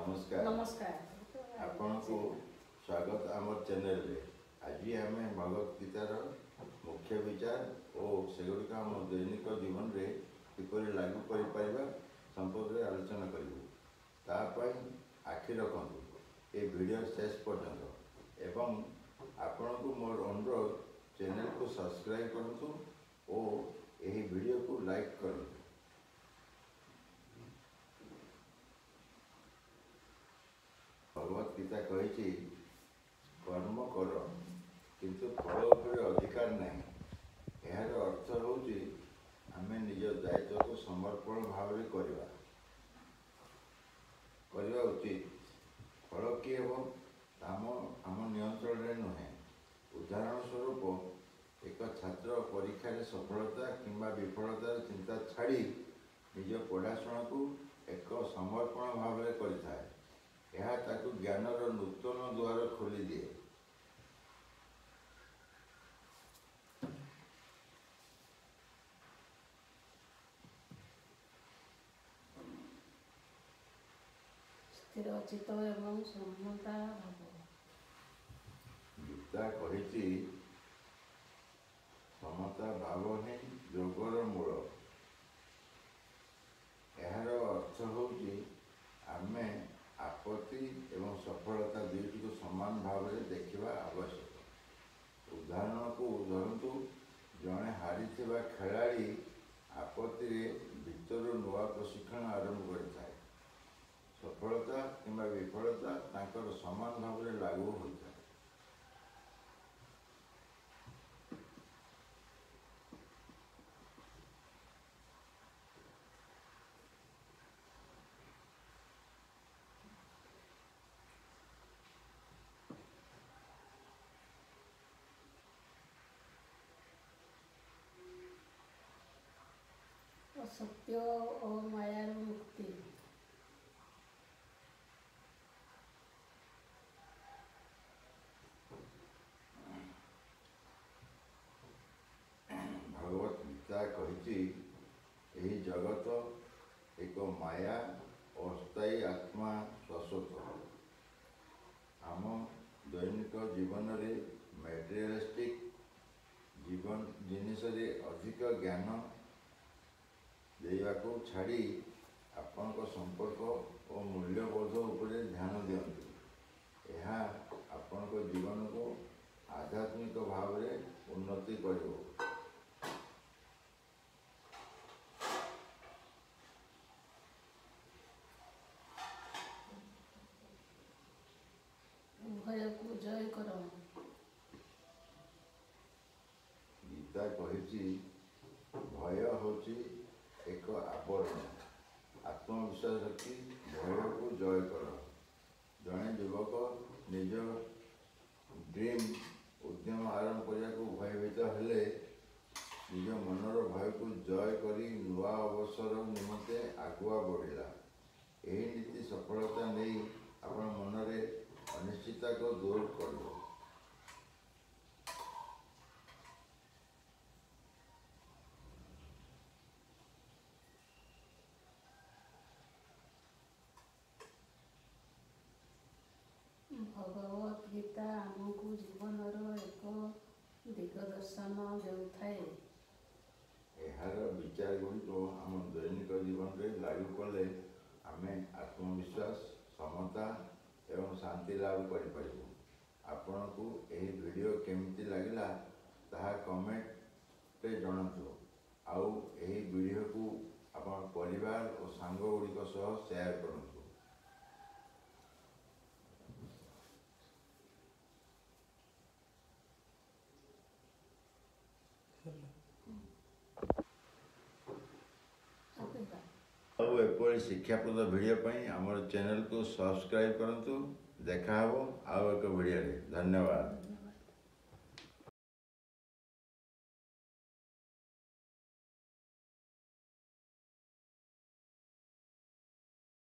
नमस्कार नमस्कार आपण को स्वागत आम चैनल रे। आज आम भगवत गीतार मुख्य विचार और सेगुड़िक आम दैनिक जीवन रे किपरि लागू कर संपर्क में आलोचना करूँ। आखि रखु ये वीडियो शेष पर्यंत एवं आपण को मोर अनुरोध चैनल को सब्सक्राइब करूँ और यही वीडियो को लाइक करूँ। भगवत गीता कही कर्म कर किंतु फल उपरे अधिकार नहीं। यार अर्थ हूँ आम निज दायित्व को समर्पण भाव में करवा उचित। फल किए हम नियंत्रण में नुहे। उदाहरण स्वरूप एक छात्र परीक्षा रे सफलता किंबा विफलतार चिंता छाड़ी निज पढ़ाशुणा को एक समर्पण भाव में करिथाए। यह ताकू ज्ञानर नूतन द्वार खोली दिए। स्थिरचित एवं समता भाव। गीता कही समता भाव ही योगर मूल। यार अर्थ हूँ आम आपत्ति एवं सफलता दुईटी को समान भाव में देखा आवश्यक। उदाहरण को धरतु जड़े हारी खेलाड़ी आपत्ति भीतर नुआ प्रशिक्षण आरंभ करें। सफलता किंबा विफलता तांकर समान भाव में लागू होता है। असत्य और मायार मुक्ति। भगवत गीता कही जगत एक माया अस्थायी आत्मा शाश्वत। आम दैनिक जीवन रे मटेरियलिस्टिक जीवन जिनिस रे अधिक ज्ञान देवा को छाड़ी आपण संपर्क और मूल्यबोध उपरे ध्यान दियंतु। यह आपण जीवन को आध्यात्मिक भाव में उन्नति करिवो। भय को जय कर। गीता कही भय हूँ एक आवरण। आत्मविश्वास रखी भय को जय कर। जड़े युवक निज ड्रीम उद्यम आरंभ करने को भयभीत हेले निज मनर भय को जय करी नुआ अवसर निमंते आगुआ बढ़ला। यही नीति सफलता नहीं आपण मनरे अनिश्चितता को दूर कर। भगवत गीता आमको जीवन एक दिगदर्शन देउथाए। यार विचार गुड़िक आम दैनिक जीवन में लागू कले आम आत्मविश्वास समता एवं शांति लाभ कर। आपण को यही वीडियो केमिति लगिला ताहा कमेंट रे जणातु। आउ यही वीडियो को आपण परिवार और सांग गुड़िक सह शेयर करंतु। ଆଉ ଏପରି ଶିକ୍ଷାପ୍ରଦ ଭିଡ଼ିଓ ପାଇଁ ଆମର ଚ୍ୟାନେଲକୁ ସବସ୍କ୍ରାଇବ୍ କରନ୍ତୁ। ଦେଖା ହେବ ଆଉ ଏକ ଭିଡ଼ିଓରେ। ଧନ୍ୟବାଦ।